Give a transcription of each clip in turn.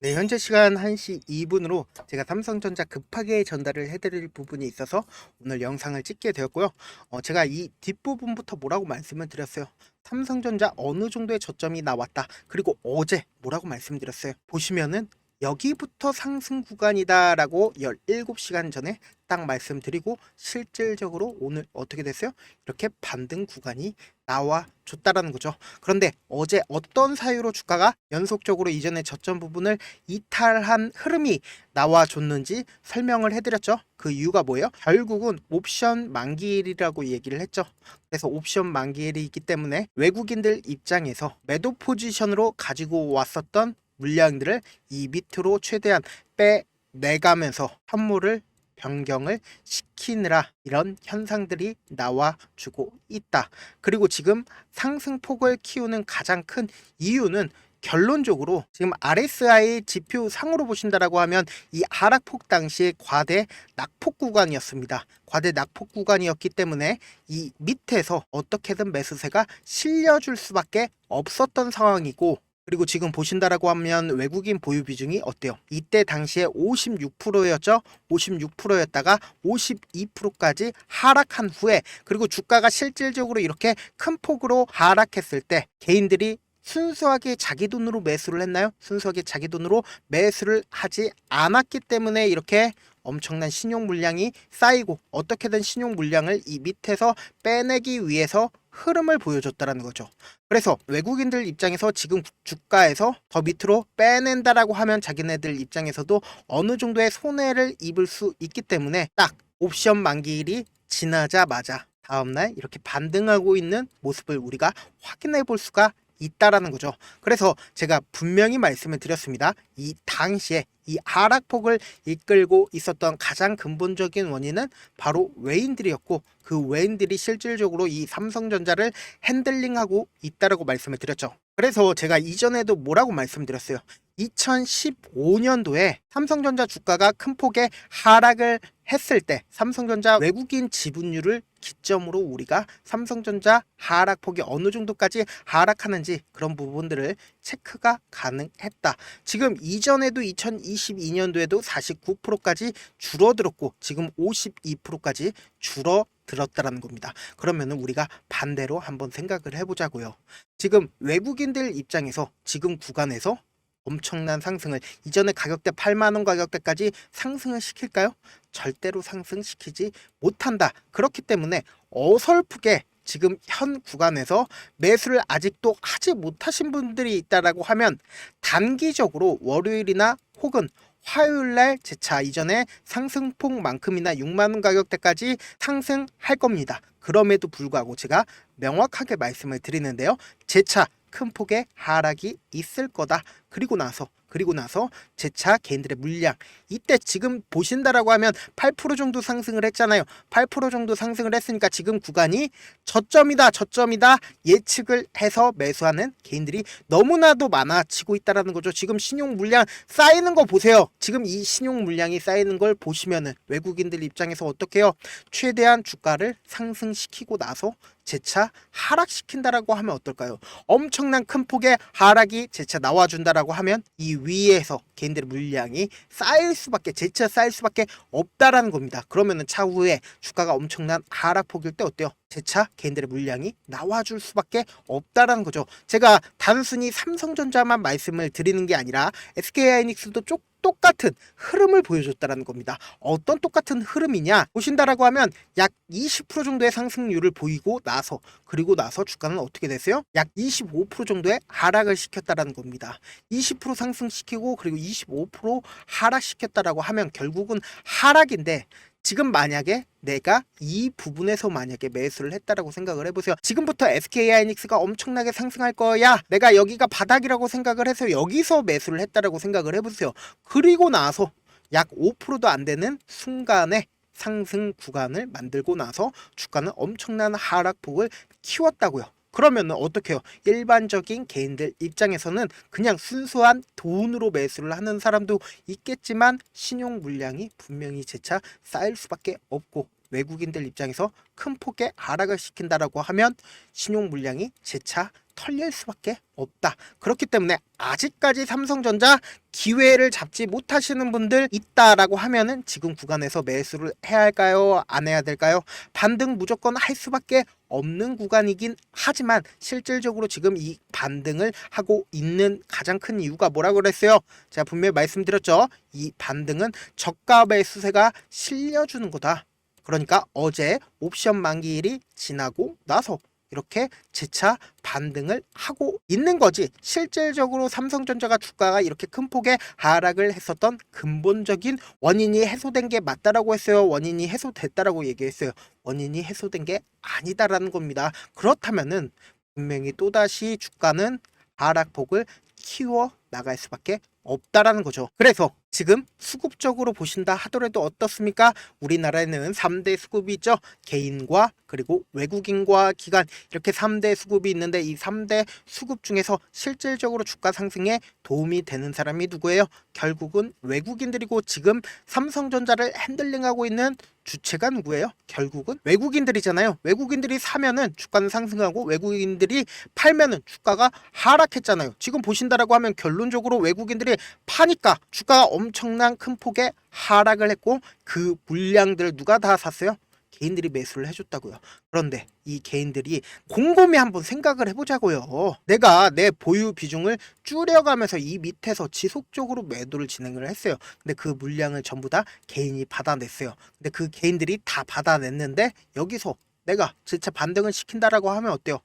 네, 현재 시간 1시 2분으로 제가 삼성전자 급하게 전달을 해드릴 부분이 있어서 오늘 영상을 찍게 되었고요. 제가 이 뒷부분부터 뭐라고 말씀을 드렸어요. 삼성전자 어느 정도의 저점이 나왔다. 그리고 어제 뭐라고 말씀드렸어요. 보시면은 여기부터 상승 구간이다 라고 17시간 전에 딱 말씀드리고 실질적으로 오늘 어떻게 됐어요? 이렇게 반등 구간이 나와줬다라는 거죠. 그런데 어제 어떤 사유로 주가가 연속적으로 이전의 저점 부분을 이탈한 흐름이 나와줬는지 설명을 해드렸죠. 그 이유가 뭐예요? 결국은 옵션 만기일이라고 얘기를 했죠. 그래서 옵션 만기일이 있기 때문에 외국인들 입장에서 매도 포지션으로 가지고 왔었던 물량들을 이 밑으로 최대한 빼내가면서 현물을 변경을 시키느라 이런 현상들이 나와주고 있다. 그리고 지금 상승폭을 키우는 가장 큰 이유는 결론적으로 지금 RSI 지표 상으로 보신다라고 하면 이 하락폭 당시에 과대 낙폭 구간이었습니다. 과대 낙폭 구간이었기 때문에 이 밑에서 어떻게든 매수세가 실려줄 수밖에 없었던 상황이고, 그리고 지금 보신다라고 하면 외국인 보유 비중이 어때요? 이때 당시에 56%였죠. 56%였다가 52%까지 하락한 후에, 그리고 주가가 실질적으로 이렇게 큰 폭으로 하락했을 때 개인들이 순수하게 자기 돈으로 매수를 했나요? 순수하게 자기 돈으로 매수를 하지 않았기 때문에 이렇게 엄청난 신용 물량이 쌓이고, 어떻게든 신용 물량을 이 밑에서 빼내기 위해서 흐름을 보여줬다라는 거죠. 그래서 외국인들 입장에서 지금 주가에서 더 밑으로 빼낸다라고 하면 자기네들 입장에서도 어느 정도의 손해를 입을 수 있기 때문에 딱 옵션 만기일이 지나자마자 다음날 이렇게 반등하고 있는 모습을 우리가 확인해 볼 수가 있다라는 거죠. 그래서 제가 분명히 말씀을 드렸습니다. 이 당시에 이 하락폭을 이끌고 있었던 가장 근본적인 원인은 바로 외인들이었고, 그 외인들이 실질적으로 이 삼성전자를 핸들링하고 있다라고 말씀을 드렸죠. 그래서 제가 이전에도 뭐라고 말씀드렸어요. 2015년도에 삼성전자 주가가 큰 폭의 하락을 했을 때 삼성전자 외국인 지분율을 기점으로 우리가 삼성전자 하락폭이 어느 정도까지 하락하는지 그런 부분들을 체크가 가능했다. 지금 이전에도 2022년도에도 49%까지 줄어들었고 지금 52%까지 줄어들었다라는 겁니다. 그러면 우리가 반대로 한번 생각을 해보자고요. 지금 외국인들 입장에서 지금 구간에서 엄청난 상승을, 이전에 가격대 8만원 가격대까지 상승을 시킬까요? 절대로 상승시키지 못한다. 그렇기 때문에 어설프게 지금 현 구간에서 매수를 아직도 하지 못하신 분들이 있다라고 하면 단기적으로 월요일이나 혹은 화요일날 재차 이전에 상승폭만큼이나 6만원 가격대까지 상승할 겁니다. 그럼에도 불구하고 제가 명확하게 말씀을 드리는데요. 재차 큰 폭의 하락이 있을 거다. 그리고 나서 재차 개인들의 물량, 이때 지금 보신다라고 하면 8% 정도 상승을 했잖아요. 8% 정도 상승을 했으니까 지금 구간이 저점이다 예측을 해서 매수하는 개인들이 너무나도 많아지고 있다라는 거죠. 지금 신용 물량 쌓이는 거 보세요. 지금 이 신용 물량이 쌓이는 걸 보시면은 외국인들 입장에서 어떻게 해요? 최대한 주가를 상승시키고 나서 재차 하락시킨다라고 하면 어떨까요? 엄청난 큰 폭의 하락이 재차 나와준다라고 하면 이 위에서 개인들의 물량이 재차 쌓일 수밖에 없다라는 겁니다. 그러면은 차후에 주가가 엄청난 하락폭일 때 어때요? 재차 개인들의 물량이 나와줄 수밖에 없다라는 거죠. 제가 단순히 삼성전자만 말씀을 드리는 게 아니라 SK하이닉스도 똑같은 흐름을 보여줬다라는 겁니다. 어떤 똑같은 흐름이냐 보신다라고 하면 약 20% 정도의 상승률을 보이고 나서, 그리고 나서 주가는 어떻게 됐어요? 약 25% 정도의 하락을 시켰다라는 겁니다. 20% 상승시키고 그리고 25% 하락시켰다라고 하면 결국은 하락인데, 지금 만약에 내가 이 부분에서 만약에 매수를 했다라고 생각을 해보세요. 지금부터 SK하이닉스가 엄청나게 상승할 거야, 내가 여기가 바닥이라고 생각을 해서 여기서 매수를 했다라고 생각을 해보세요. 그리고 나서 약 5%도 안 되는 순간에 상승 구간을 만들고 나서 주가는 엄청난 하락폭을 키웠다고요. 그러면 어떻게 해요? 일반적인 개인들 입장에서는 그냥 순수한 돈으로 매수를 하는 사람도 있겠지만 신용 물량이 분명히 재차 쌓일 수밖에 없고, 외국인들 입장에서 큰 폭의 하락을 시킨다라고 하면 신용 물량이 재차 털릴 수밖에 없다. 그렇기 때문에 아직까지 삼성전자 기회를 잡지 못하시는 분들 있다라고 하면은 지금 구간에서 매수를 해야 할까요? 안 해야 될까요? 반등 무조건 할 수밖에 없는 구간이긴 하지만 실질적으로 지금 이 반등을 하고 있는 가장 큰 이유가 뭐라고 그랬어요? 제가 분명히 말씀드렸죠. 이 반등은 저가 매수세가 실려주는 거다. 그러니까 어제 옵션 만기일이 지나고 나서 이렇게 재차 반등을 하고 있는 거지. 실질적으로 삼성전자가 주가가 이렇게 큰 폭의 하락을 했었던 근본적인 원인이 해소된 게 맞다라고 했어요. 원인이 해소됐다라고 얘기했어요. 원인이 해소된 게 아니다라는 겁니다. 그렇다면은 분명히 또다시 주가는 하락폭을 키워 나갈 수밖에 없다라는 거죠. 그래서 지금 수급적으로 보신다 하더라도 어떻습니까? 우리나라에는 3대 수급이 있죠. 개인과 그리고 외국인과 기관 이렇게 3대 수급이 있는데 이 3대 수급 중에서 실질적으로 주가 상승에 도움이 되는 사람이 누구예요? 결국은 외국인들이고 지금 삼성전자를 핸들링하고 있는 주체가 누구예요? 결국은 외국인들이잖아요. 외국인들이 사면은 주가는 상승하고 외국인들이 팔면은 주가가 하락했잖아요. 지금 보신다라고 하면 결론적으로 외국인들이 파니까 주가가 엄청난 큰 폭의 하락을 했고 그 물량들을 누가 다 샀어요? 개인들이 매수를 해줬다고요. 그런데 이 개인들이 곰곰이 한번 생각을 해보자고요. 내가 내 보유 비중을 줄여가면서 이 밑에서 지속적으로 매도를 진행을 했어요. 근데 그 물량을 전부 다 개인이 받아냈어요. 근데 그 개인들이 다 받아냈는데 여기서 내가 진짜 반등을 시킨다라고 하면 어때요?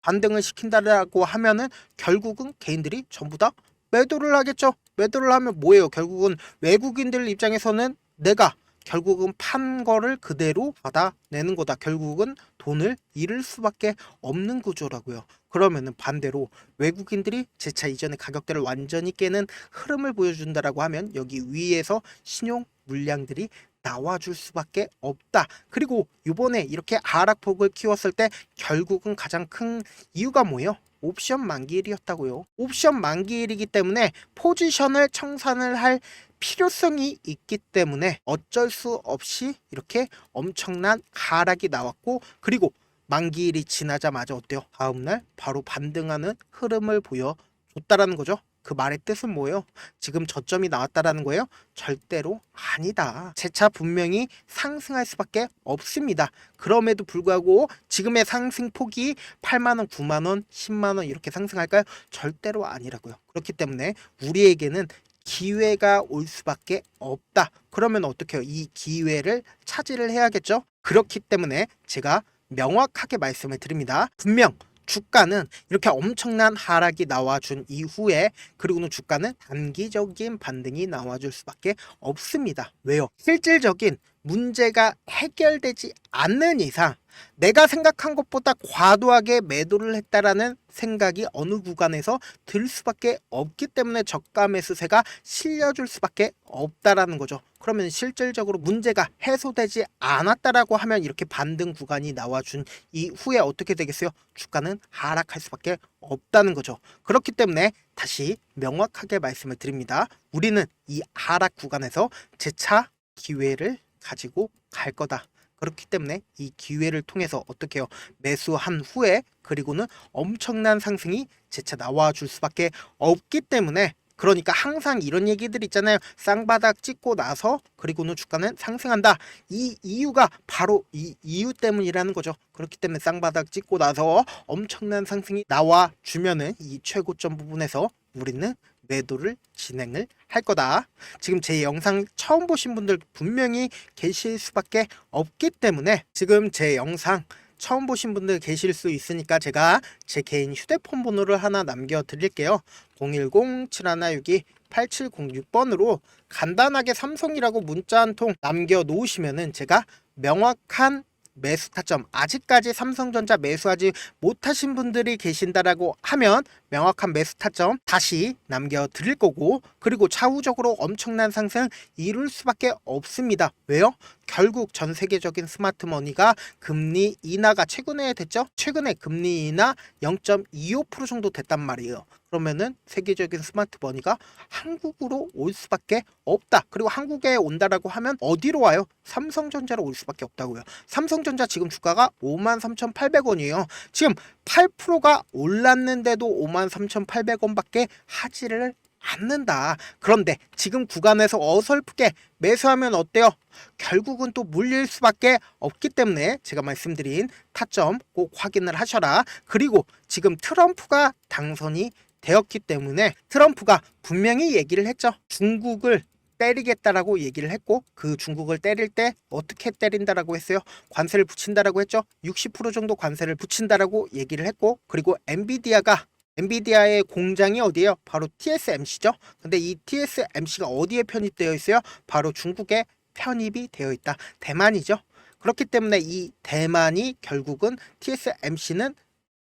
반등을 시킨다라고 하면은 결국은 개인들이 전부 다 매도를 하겠죠. 매도를 하면 뭐예요? 결국은 외국인들 입장에서는 내가 결국은 판 거를 그대로 받아내는 거다. 결국은 돈을 잃을 수밖에 없는 구조라고요. 그러면은 반대로 외국인들이 재차 이전의 가격대를 완전히 깨는 흐름을 보여준다라고 하면 여기 위에서 신용 물량들이 나와줄 수밖에 없다. 그리고 이번에 이렇게 하락폭을 키웠을 때 결국은 가장 큰 이유가 뭐예요? 옵션 만기일이었다고요. 옵션 만기일이기 때문에 포지션을 청산을 할 필요성이 있기 때문에 어쩔 수 없이 이렇게 엄청난 하락이 나왔고 그리고 만기일이 지나자마자 어때요? 다음날 바로 반등하는 흐름을 보여줬다라는 거죠. 그 말의 뜻은 뭐예요? 지금 저점이 나왔다라는 거예요? 절대로 아니다. 재차 분명히 상승할 수밖에 없습니다. 그럼에도 불구하고 지금의 상승폭이 8만원, 9만원, 10만원 이렇게 상승할까요? 절대로 아니라고요. 그렇기 때문에 우리에게는 기회가 올 수밖에 없다. 그러면 어떻게 해요? 이 기회를 차지를 해야겠죠? 그렇기 때문에 제가 명확하게 말씀을 드립니다. 분명 주가는 이렇게 엄청난 하락이 나와준 이후에 그리고는 주가는 단기적인 반등이 나와줄 수밖에 없습니다. 왜요? 실질적인 문제가 해결되지 않는 이상 내가 생각한 것보다 과도하게 매도를 했다라는 생각이 어느 구간에서 들 수밖에 없기 때문에 저가 매수세가 실려줄 수밖에 없다라는 거죠. 그러면 실질적으로 문제가 해소되지 않았다라고 하면 이렇게 반등 구간이 나와준 이후에 어떻게 되겠어요? 주가는 하락할 수밖에 없다는 거죠. 그렇기 때문에 다시 명확하게 말씀을 드립니다. 우리는 이 하락 구간에서 재차 기회를 가지고 갈 거다. 그렇기 때문에 이 기회를 통해서 어떻게 해요? 매수한 후에 그리고는 엄청난 상승이 재차 나와줄 수밖에 없기 때문에 그러니까 항상 이런 얘기들 있잖아요. 쌍바닥 찍고 나서 그리고는 주가는 상승한다. 이 이유가 바로 이 이유 때문이라는 거죠. 그렇기 때문에 쌍바닥 찍고 나서 엄청난 상승이 나와주면은 이 최고점 부분에서 우리는 매도를 진행을 할 거다. 지금 제 영상 처음 보신 분들 분명히 계실 수밖에 없기 때문에 지금 제 영상 처음 보신 분들 계실 수 있으니까 제가 제 개인 휴대폰 번호를 하나 남겨드릴게요. 010-7162-8706번으로 간단하게 삼성이라고 문자 한 통 남겨놓으시면은 제가 명확한 매수 타점, 아직까지 삼성전자 매수하지 못하신 분들이 계신다라고 하면 명확한 매수 타점 다시 남겨드릴 거고 그리고 차후적으로 엄청난 상승 이룰 수밖에 없습니다. 왜요? 결국 전 세계적인 스마트머니가 금리 인하가 최근에 됐죠. 최근에 금리 인하 0.25% 정도 됐단 말이에요. 그러면은 세계적인 스마트머니가 한국으로 올 수밖에 없다. 그리고 한국에 온다라고 하면 어디로 와요? 삼성전자로 올 수밖에 없다고요. 삼성전자 지금 주가가 53,800원이에요. 지금 8%가 올랐는데도 53,800원밖에 하지를 않는다. 그런데 지금 구간에서 어설프게 매수하면 어때요? 결국은 또 물릴 수밖에 없기 때문에 제가 말씀드린 타점 꼭 확인을 하셔라. 그리고 지금 트럼프가 당선이 되었기 때문에 트럼프가 분명히 얘기를 했죠. 중국을 때리겠다라고 얘기를 했고, 그 중국을 때릴 때 어떻게 때린다라고 했어요? 관세를 붙인다라고 했죠. 60% 정도 관세를 붙인다라고 얘기를 했고, 그리고 엔비디아의 공장이 어디예요? 바로 TSMC죠. 근데 이 TSMC가 어디에 편입되어 있어요? 바로 중국에 편입이 되어 있다. 대만이죠. 그렇기 때문에 이 대만이 결국은 TSMC는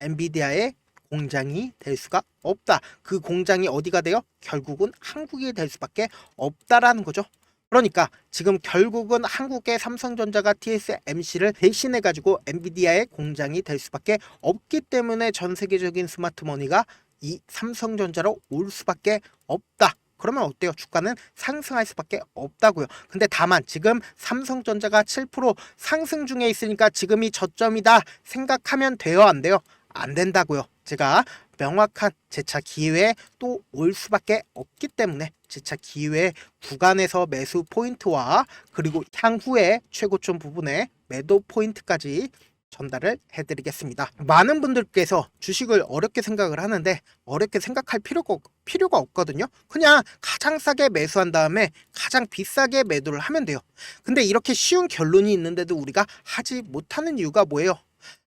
엔비디아의 공장이 될 수가 없다. 그 공장이 어디가 돼요? 결국은 한국이 될 수밖에 없다라는 거죠. 그러니까 지금 결국은 한국의 삼성전자가 TSMC를 대신해 가지고 엔비디아의 공장이 될 수밖에 없기 때문에 전 세계적인 스마트머니가 이 삼성전자로 올 수밖에 없다. 그러면 어때요? 주가는 상승할 수밖에 없다고요. 근데 다만 지금 삼성전자가 7% 상승 중에 있으니까 지금이 저점이다 생각하면 돼요, 안 돼요? 안 된다고요. 제가 명확한 재차 기회에 또 올 수밖에 없기 때문에 재차 기회 구간에서 매수 포인트와 그리고 향후에 최고점 부분에 매도 포인트까지 전달을 해드리겠습니다. 많은 분들께서 주식을 어렵게 생각을 하는데 어렵게 생각할 필요가 없거든요. 그냥 가장 싸게 매수한 다음에 가장 비싸게 매도를 하면 돼요. 근데 이렇게 쉬운 결론이 있는데도 우리가 하지 못하는 이유가 뭐예요?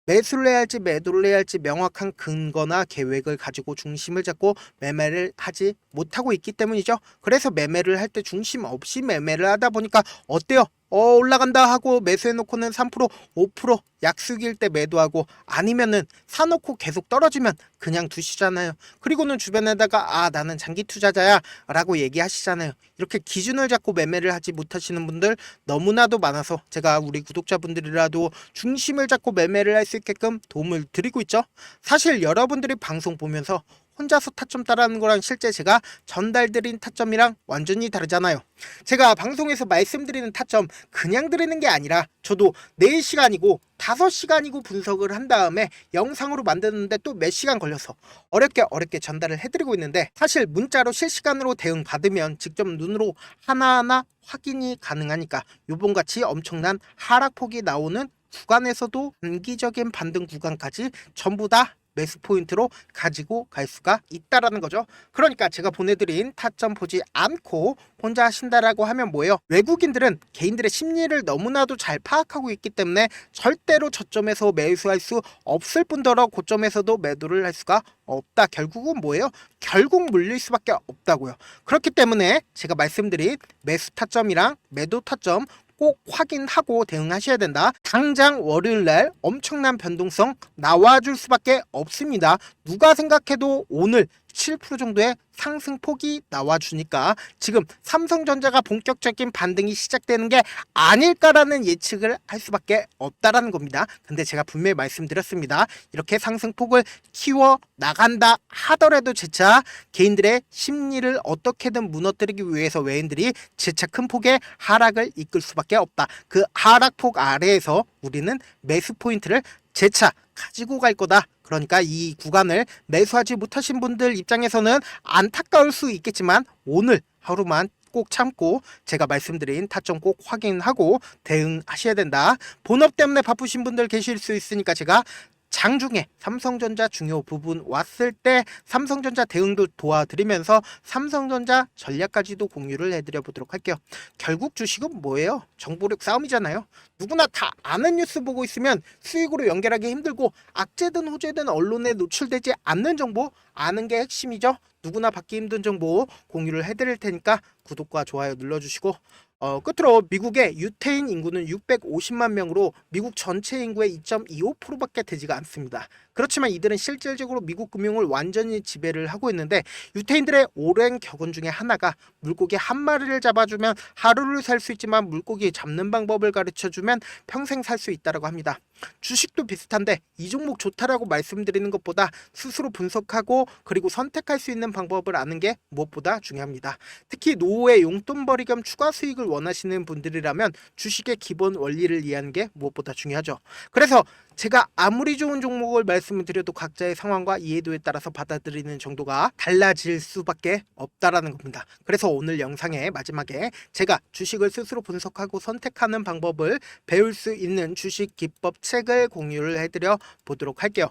매수를 해야 할지 매도를 해야 할지 명확한 근거나 계획을 가지고 중심을 잡고 매매를 하지 못하고 있기 때문이죠. 그래서 매매를 할 때 중심 없이 매매를 하다 보니까 어때요? 올라간다 하고 매수해놓고는 3%, 5% 약수기일 때 매도하고 아니면은 사놓고 계속 떨어지면 그냥 두시잖아요. 그리고는 주변에다가 나는 장기 투자자야 라고 얘기하시잖아요. 이렇게 기준을 잡고 매매를 하지 못하시는 분들 너무나도 많아서 제가 우리 구독자분들이라도 중심을 잡고 매매를 할 수 있게끔 도움을 드리고 있죠. 사실 여러분들이 방송 보면서 혼자서 타점 따라하는 거랑 실제 제가 전달드린 타점이랑 완전히 다르잖아요. 제가 방송에서 말씀드리는 타점 그냥 드리는 게 아니라 저도 4시간이고 5시간이고 분석을 한 다음에 영상으로 만드는데 또 몇 시간 걸려서 어렵게 전달을 해드리고 있는데 사실 문자로 실시간으로 대응 받으면 직접 눈으로 하나하나 확인이 가능하니까 요번같이 엄청난 하락폭이 나오는 구간에서도 단기적인 반등 구간까지 전부 다 매수 포인트로 가지고 갈 수가 있다라는 거죠. 그러니까 제가 보내드린 타점 보지 않고 혼자 하신다라고 하면 뭐예요? 외국인들은 개인들의 심리를 너무나도 잘 파악하고 있기 때문에 절대로 저점에서 매수할 수 없을 뿐더러 고점에서도 매도를 할 수가 없다. 결국은 뭐예요? 결국 물릴 수밖에 없다고요. 그렇기 때문에 제가 말씀드린 매수 타점이랑 매도 타점 꼭 확인하고 대응하셔야 된다. 당장 월요일날 엄청난 변동성 나와줄 수밖에 없습니다. 누가 생각해도 오늘 7% 정도의 상승폭이 나와주니까 지금 삼성전자가 본격적인 반등이 시작되는 게 아닐까라는 예측을 할 수밖에 없다라는 겁니다. 근데 제가 분명히 말씀드렸습니다. 이렇게 상승폭을 키워 나간다 하더라도 재차 개인들의 심리를 어떻게든 무너뜨리기 위해서 외인들이 재차 큰 폭의 하락을 이끌 수밖에 없다. 그 하락폭 아래에서 우리는 매수 포인트를 재차 가지고 갈 거다. 그러니까 이 구간을 매수하지 못하신 분들 입장에서는 안타까울 수 있겠지만 오늘 하루만 꼭 참고 제가 말씀드린 타점 꼭 확인하고 대응하셔야 된다. 본업 때문에 바쁘신 분들 계실 수 있으니까 제가 장중에 삼성전자 중요 부분 왔을 때 삼성전자 대응도 도와드리면서 삼성전자 전략까지도 공유를 해드려 보도록 할게요. 결국 주식은 뭐예요? 정보력 싸움이잖아요. 누구나 다 아는 뉴스 보고 있으면 수익으로 연결하기 힘들고 악재든 호재든 언론에 노출되지 않는 정보 아는 게 핵심이죠. 누구나 받기 힘든 정보 공유를 해드릴 테니까 구독과 좋아요 눌러주시고 끝으로 미국의 유태인 인구는 650만 명으로 미국 전체 인구의 2.25%밖에 되지가 않습니다. 그렇지만 이들은 실질적으로 미국 금융을 완전히 지배를 하고 있는데, 유태인들의 오랜 격언 중에 하나가 물고기 한 마리를 잡아주면 하루를 살 수 있지만 물고기 잡는 방법을 가르쳐주면 평생 살 수 있다고 합니다. 주식도 비슷한데 이 종목 좋다라고 말씀드리는 것보다 스스로 분석하고 그리고 선택할 수 있는 방법을 아는 게 무엇보다 중요합니다. 특히 노후에 용돈벌이 겸 추가 수익을 원하시는 분들이라면 주식의 기본 원리를 이해하는 게 무엇보다 중요하죠. 그래서 제가 아무리 좋은 종목을 말씀을 드려도 각자의 상황과 이해도에 따라서 받아들이는 정도가 달라질 수밖에 없다라는 겁니다. 그래서 오늘 영상의 마지막에 제가 주식을 스스로 분석하고 선택하는 방법을 배울 수 있는 주식 기법 책을 공유를 해드려 보도록 할게요.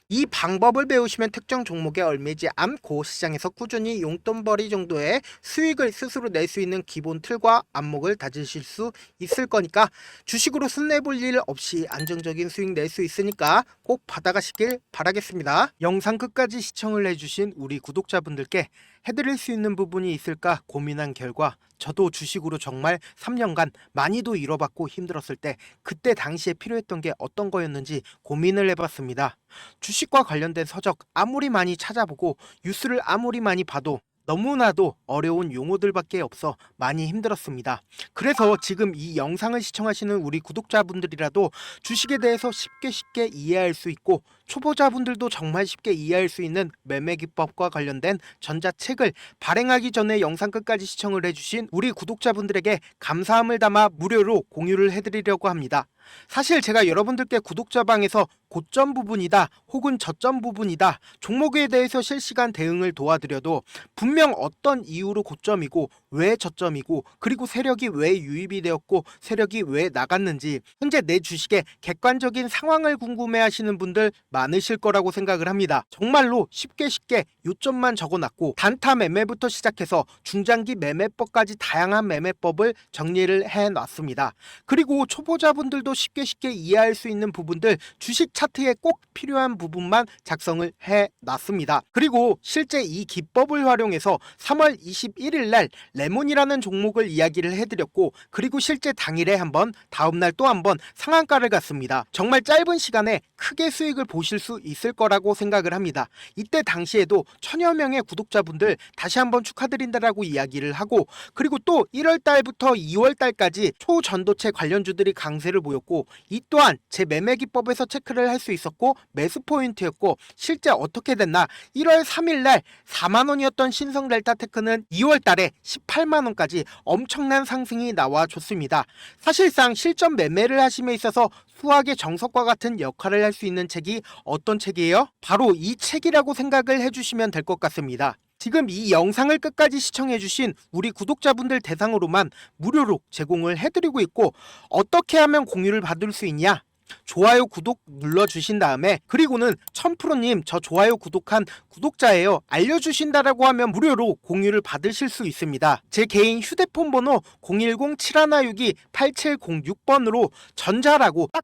이 방법을 배우시면 특정 종목에 얽매지 않고 시장에서 꾸준히 용돈벌이 정도의 수익을 스스로 낼 수 있는 기본 틀과 안목을 다지실 수 있을 거니까, 주식으로 손해볼 일 없이 안정적인 수익 낼 수 있으니까 꼭 받아가시길 바라겠습니다. 영상 끝까지 시청을 해주신 우리 구독자분들께 해드릴 수 있는 부분이 있을까 고민한 결과, 저도 주식으로 정말 3년간 많이도 잃어봤고 힘들었을 때 그때 당시에 필요했던 게 어떤 거였는지 고민을 해봤습니다. 주식과 관련된 서적 아무리 많이 찾아보고 뉴스를 아무리 많이 봐도 너무나도 어려운 용어들밖에 없어 많이 힘들었습니다. 그래서 지금 이 영상을 시청하시는 우리 구독자분들이라도 주식에 대해서 쉽게 이해할 수 있고, 초보자분들도 정말 쉽게 이해할 수 있는 매매 기법과 관련된 전자책을 발행하기 전에 영상 끝까지 시청을 해주신 우리 구독자분들에게 감사함을 담아 무료로 공유를 해드리려고 합니다. 사실 제가 여러분들께 구독자방에서 고점 부분이다 혹은 저점 부분이다 종목에 대해서 실시간 대응을 도와드려도 분명 어떤 이유로 고점이고 왜 저점이고 그리고 세력이 왜 유입이 되었고 세력이 왜 나갔는지 현재 내 주식의 객관적인 상황을 궁금해하시는 분들 많으실 거라고 생각을 합니다. 정말로 쉽게 요점만 적어놨고 단타 매매부터 시작해서 중장기 매매법까지 다양한 매매법을 정리를 해놨습니다. 그리고 초보자분들도 쉽게 이해할 수 있는 부분들, 주식 차트에 꼭 필요한 부분만 작성을 해놨습니다. 그리고 실제 이 기법을 활용해서 3월 21일 날 레몬이라는 종목을 이야기를 해드렸고, 그리고 실제 당일에 한번 다음날 또 한번 상한가를 갔습니다. 정말 짧은 시간에 크게 수익을 보실 수 있을 거라고 생각을 합니다. 이때 당시에도 1000여 명의 구독자분들 다시 한번 축하드린다라고 이야기를 하고, 그리고 또 1월 달부터 2월 달까지 초전도체 관련주들이 강세를 보였고, 이 또한 제 매매 기법에서 체크를 할 수 있었고 매수 포인트였고, 실제 어떻게 됐나, 1월 3일 날 4만원이었던 신성 델타테크는 2월 달에 18만원까지 엄청난 상승이 나와줬습니다. 사실상 실전 매매를 하심에 있어서 수학의 정석과 같은 역할을 할 수 있는 책이 어떤 책이에요? 바로 이 책이라고 생각을 해주시면 될 것 같습니다. 지금 이 영상을 끝까지 시청해주신 우리 구독자분들 대상으로만 무료로 제공을 해드리고 있고, 어떻게 하면 공유를 받을 수 있냐? 좋아요 구독 눌러주신 다음에, 그리고는 1000%님 저 좋아요 구독한 구독자예요 알려주신다라고 하면 무료로 공유를 받으실 수 있습니다. 제 개인 휴대폰 번호 010-7162-8706번으로 전자라고 딱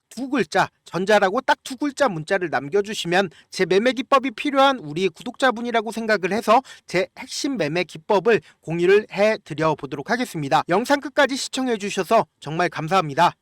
두 글자 문자를 남겨주시면 제 매매 기법이 필요한 우리 구독자분이라고 생각을 해서 제 핵심 매매 기법을 공유를 해드려 보도록 하겠습니다. 영상 끝까지 시청해 주셔서 정말 감사합니다.